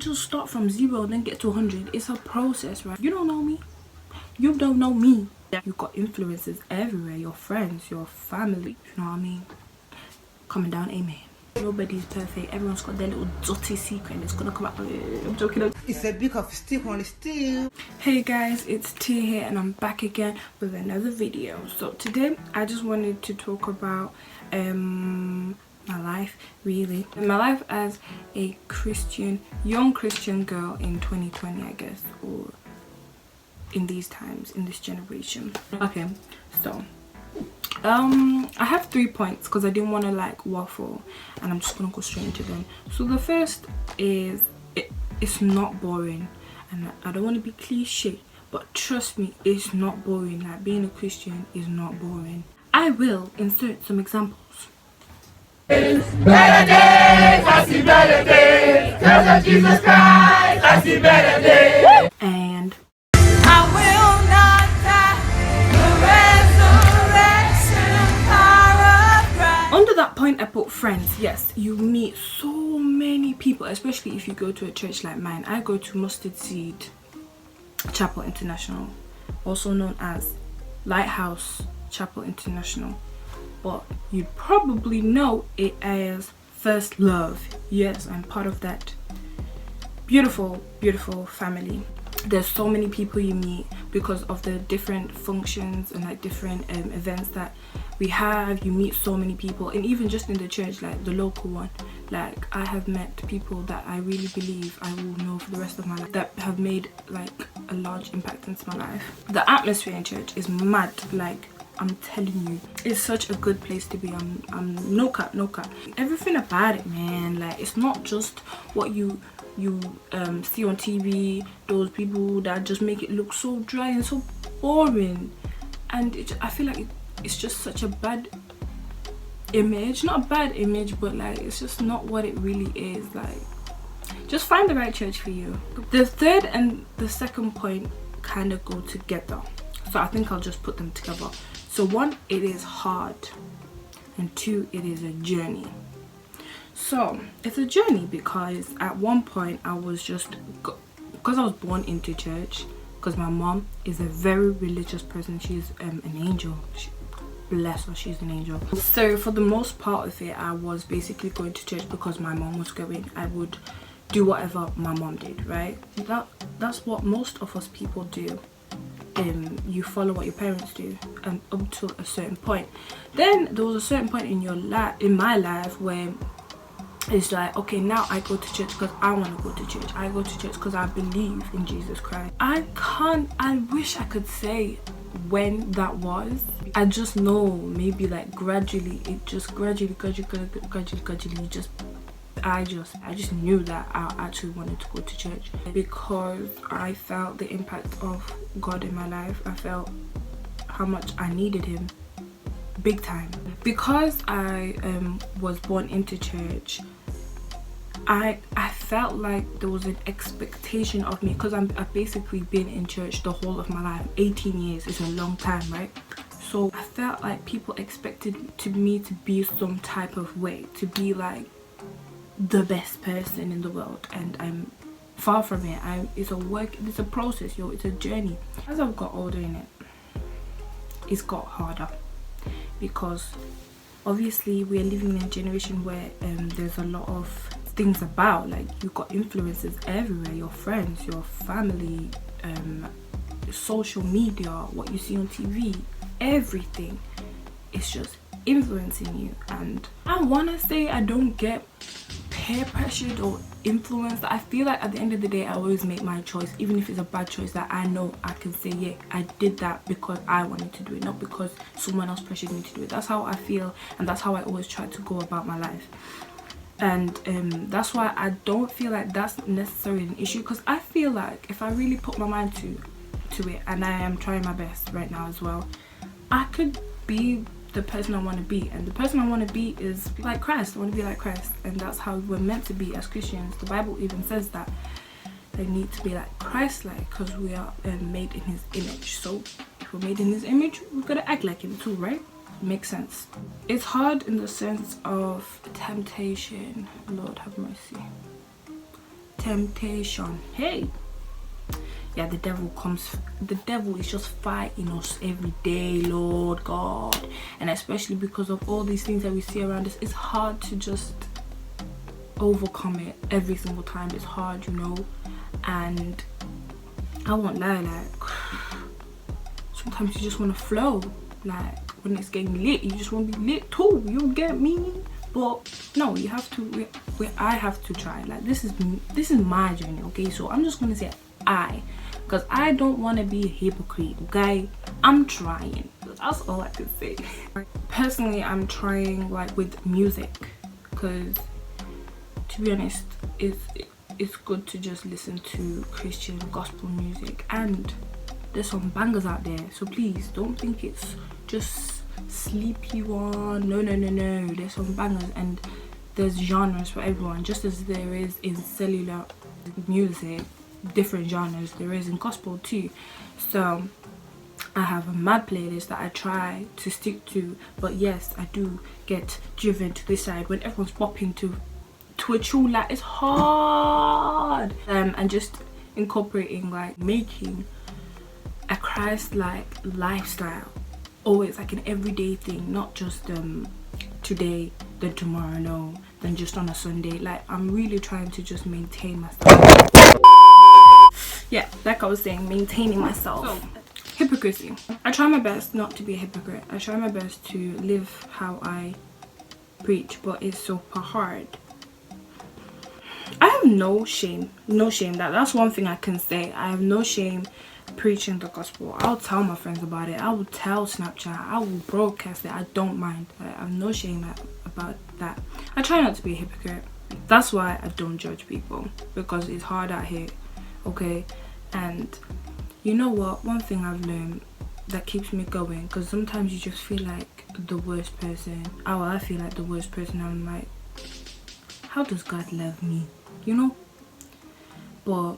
just start from 0 and then get to 100. It's a process, right? You don't know me. You don't know me. You've got influences everywhere. Your friends, your family. You know what I mean? Coming down, amen. Nobody's perfect. Everyone's got their little dirty secret. It's gonna come out. I'm joking. It's a big of stick on the steel. Hey guys, it's Tia here and I'm back again with another video. So today I just wanted to talk about my life, really. My life as a Christian, young Christian girl in 2020, I guess, or in these times, in this generation. Okay, so I have 3 points because I didn't want to like waffle, and I'm just gonna go straight into them. So the first is it's not boring, and I don't want to be cliche, but trust me, it's not boring. Like, being a Christian is not boring. I will insert some examples. Better days, I see better days. Because of Jesus Christ, I see better days. And I will not die. The resurrection power of Christ. under that point I put friends. Yes, you meet so many people, especially if you go to a church like mine. I go to Mustard Seed Chapel International, also known as Lighthouse Chapel International, but you'd probably know it as First Love. Yes, I'm part of that beautiful family. There's so many people you meet because of the different functions and like different events that we have. You meet so many people, and even just in the church, like the local one, like I have met people that I really believe I will know for the rest of my life, that have made like a large impact into my life. The atmosphere in church is mad. Like, I'm telling you, it's such a good place to be. I'm no cap. Everything about it, man. Like, it's not just what you see on TV, those people that just make it look so dry and so boring, and I feel like it's just such a bad image. Not a bad image, but like, it's just not what it really is. Like, just find the right church for you. The third and the second point kind of go together, so I think I'll just put them together. So 1, it is hard, and 2, it is a journey. So it's a journey because at one point I was just, because I was born into church, because my mom is a very religious person. She's an angel. Bless her, she's an angel. So for the most part of it, I was basically going to church because my mom was going. I would do whatever my mom did, right? That's what most of us people do. You follow what your parents do, and up to a certain point. Then there was a certain point in my life where it's like, okay, now I go to church because I want to go to church. I go to church because I believe in Jesus Christ. I wish I could say when that was. I just know maybe like gradually, it just gradually I just knew that I actually wanted to go to church because I felt the impact of God in my life. I felt how much I needed him, big time. Because I was born into church, I felt like there was an expectation of me, because I've basically been in church the whole of my life. 18 years is a long time, right? So I felt like people expected me to be some type of way, to be like the best person in the world, and I'm far from it. It's a process, it's a journey. As I've got older in it, it's got harder, because obviously we're living in a generation where there's a lot of things about, like, you've got influences everywhere, your friends, your family, social media, what you see on TV, everything is just influencing you. And I want to say I don't get peer pressured or influenced. I feel like at the end of the day, I always make my choice, even if it's a bad choice, that I know I can say, yeah, I did that because I wanted to do it, not because someone else pressured me to do it. That's how I feel, and that's how I always try to go about my life. And that's why I don't feel like that's necessarily an issue, because I feel like if I really put my mind to it, and I am trying my best right now as well, I could be the person I want to be. And the person I want to be is like Christ. I want to be like Christ, and that's how we're meant to be as Christians. The Bible even says that they need to be like Christ-like, because we are made in his image. So if we're made in his image, we've got to act like him too, right? Makes sense. It's hard in the sense of temptation. Lord have mercy. temptation. Hey, yeah, the devil is just fighting us every day, Lord God. And especially because of all these things that we see around us, it's hard to just overcome it every single time. It's hard, you know. And I won't lie, like sometimes you just want to flow. Like when it's getting lit, you just want to be lit too, you get me? But no, you have to, I have to try. Like this is my journey, okay? So I'm just gonna say because I don't want to be a hypocrite, okay? I'm trying. That's all I can say. Personally, I'm trying like with music, because to be honest, it's good to just listen to Christian gospel music, and there's some bangers out there. So please don't think it's just sleepy one. No, there's some bangers, and there's genres for everyone, just as there is in cellular music, different genres there is in gospel too. So I have a mad playlist that I try to stick to, but yes, I do get driven to this side when everyone's bopping to a tune. Like it's hard. And just incorporating, like making a Christ-like lifestyle always like an everyday thing, not just today, then tomorrow, no, then just on a Sunday. Like I'm really trying to just maintain myself. Yeah, like I was saying, maintaining myself. So, hypocrisy. I try my best not to be a hypocrite. I try my best to live how I preach, but it's super hard. I have no shame. That's one thing I can say. I have no shame preaching the gospel. I'll tell my friends about it. I will tell Snapchat. I will broadcast it. I don't mind. I have no shame about that. I try not to be a hypocrite. That's why I don't judge people, because it's hard out here, okay? And you know what, one thing I've learned that keeps me going, because sometimes you just feel like the worst person. I feel like the worst person. I'm like, how does God love me, you know? But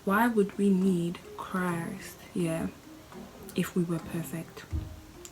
why would we need Christ, yeah, if we were perfect,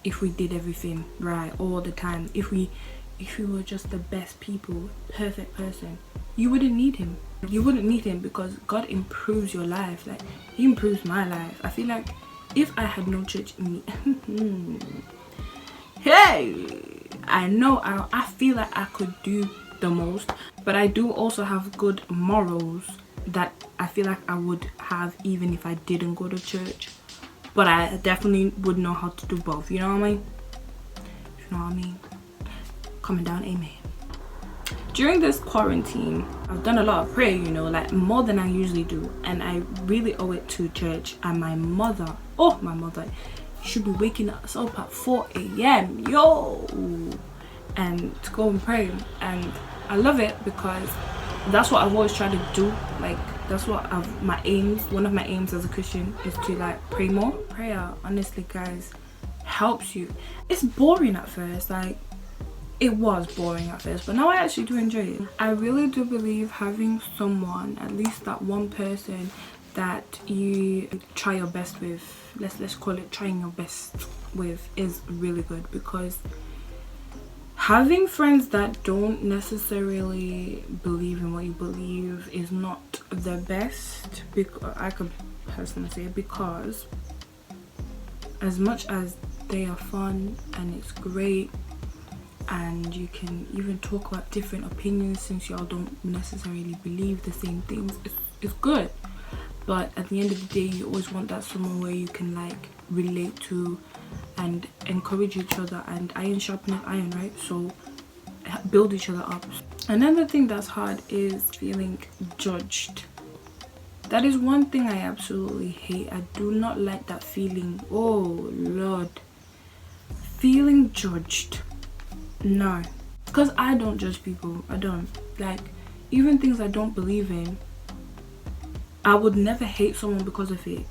if we did everything right all the time, if we were just the best people, perfect person? You wouldn't need him. You wouldn't need him, because God improves your life. Like he improves my life. I feel like if I had no church in me, hey, I know I feel like I could do the most, but I do also have good morals that I feel like I would have even if I didn't go to church. But I definitely would know how to do both, you know what I mean? You know what I mean? Comment down, amen. During this quarantine, I've done a lot of prayer, you know, like more than I usually do, and I really owe it to church and my mother. Oh, my mother, should be waking us up at 4 a.m. yo, and to go and pray. And I love it, because that's what I've always tried to do. Like that's what my aims, one of my aims as a Christian, is to like pray more. Prayer, honestly guys, helps you. It's boring at first, like it was boring at first, but now I actually do enjoy it. I really do believe having someone, at least that one person that you try your best with, let's call it trying your best with, is really good, because having friends that don't necessarily believe in what you believe is not the best, because I could personally say, because as much as they are fun and it's great, and you can even talk about different opinions since y'all don't necessarily believe the same things, it's good. But at the end of the day, you always want that someone where you can like relate to and encourage each other, and iron sharpeneth iron, right? So build each other up. Another thing that's hard is feeling judged. That is one thing I absolutely hate. I do not like that feeling. Oh Lord, feeling judged. No, because I don't judge people. I don't. Like, even things I don't believe in, I would never hate someone because of it.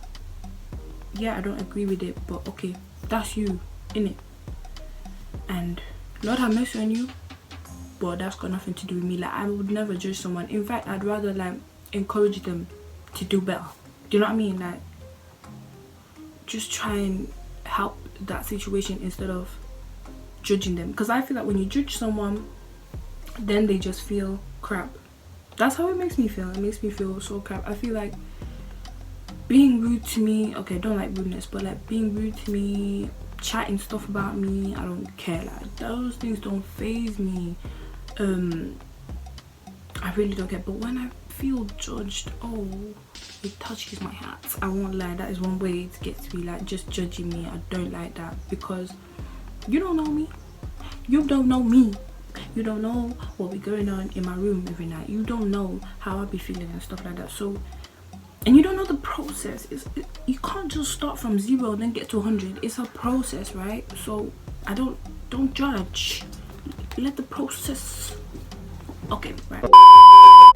Yeah, I don't agree with it, but okay, that's you, innit? And Lord have mercy on you, but that's got nothing to do with me. Like, I would never judge someone. In fact, I'd rather like encourage them to do better. Do you know what I mean? Like, just try and help that situation instead of judging them. Because I feel like when you judge someone, then they just feel crap. That's how it makes me feel. It makes me feel so crap. I feel like being rude to me, okay, I don't like rudeness, but like being rude to me, chatting stuff about me, I don't care. Like those things don't faze me. I really don't care. But when I feel judged, oh, it touches my heart. I won't lie, that is one way to get to be like just judging me. I don't like that, because you don't know me. You don't know me. You don't know what be going on in my room every night. You don't know how I be feeling and stuff like that. So, and you don't know the process. You can't just start from 0 and then get to 100. It's a process, right? So I don't judge. Let the process. Okay, right.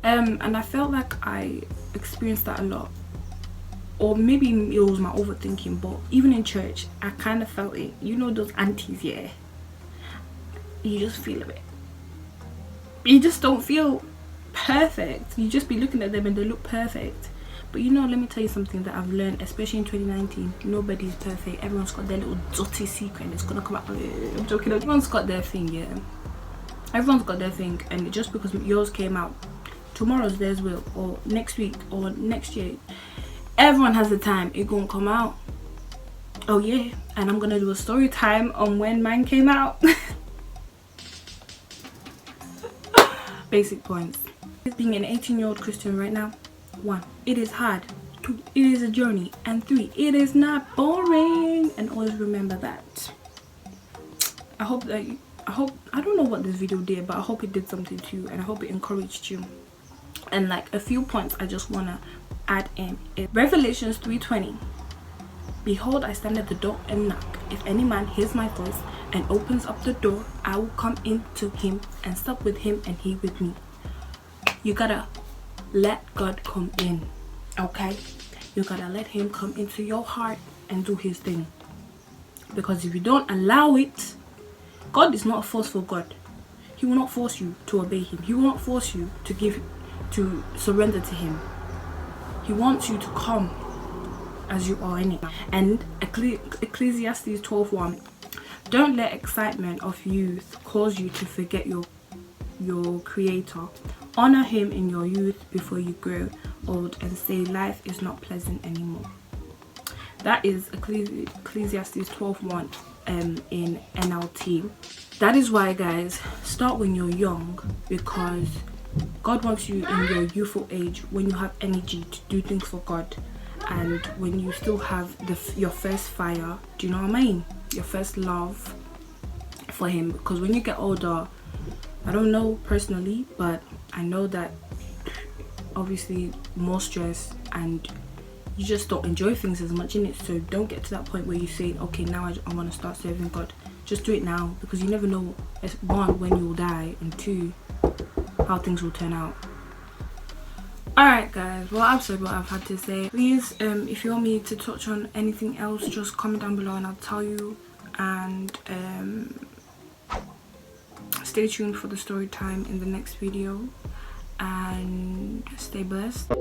And I felt like I experienced that a lot, or maybe it was my overthinking. But even in church, I kind of felt it. You know those aunties, yeah. You just feel a bit. You just don't feel perfect. You just be looking at them and they look perfect. But you know, let me tell you something that I've learned, especially in 2019. Nobody's perfect. Everyone's got their little dirty secret. It's gonna come out. I'm joking. Everyone's got their thing, yeah. Everyone's got their thing, and just because yours came out, tomorrow's theirs will, or next week, or next year. Everyone has the time it gonna come out. Oh yeah, and I'm gonna do a story time on when mine came out. Basic points. Being an 18-year-old Christian right now, 1, it is hard. 2, it is a journey. And 3, it is not boring. And always remember that. I don't know what this video did, but I hope it did something to you, and I hope it encouraged you. And like a few points I just want to add in. Revelations 3:20. Behold, I stand at the door and knock. If any man hears my voice and opens up the door, I will come into him and sup with him and he with me. You gotta let God come in, okay? You gotta let him come into your heart and do his thing. Because if you don't allow it, God is not a forceful God. He will not force you to obey him. He will not force you to surrender to him. He wants you to come as you are in it. And Ecclesiastes 12:1. Don't let excitement of youth cause you to forget your creator. Honor him in your youth before you grow old and say life is not pleasant anymore. That is Ecclesiastes 12:1 in NLT. That is why, guys, start when you're young, because God wants you in your youthful age, when you have energy to do things for God, and when you still have your first fire. Do you know what I mean? Your first love for him. Because when you get older, I don't know personally, but I know that obviously more stress, and you just don't enjoy things as much in it. So don't get to that point where you say, okay, now I want to start serving God. Just do it now, because you never know, 1, when you'll die, and 2, how things will turn out. Alright guys, well, I've said what I've had to say. Please, if you want me to touch on anything else, just comment down below and I'll tell you. And stay tuned for the story time in the next video, and stay blessed.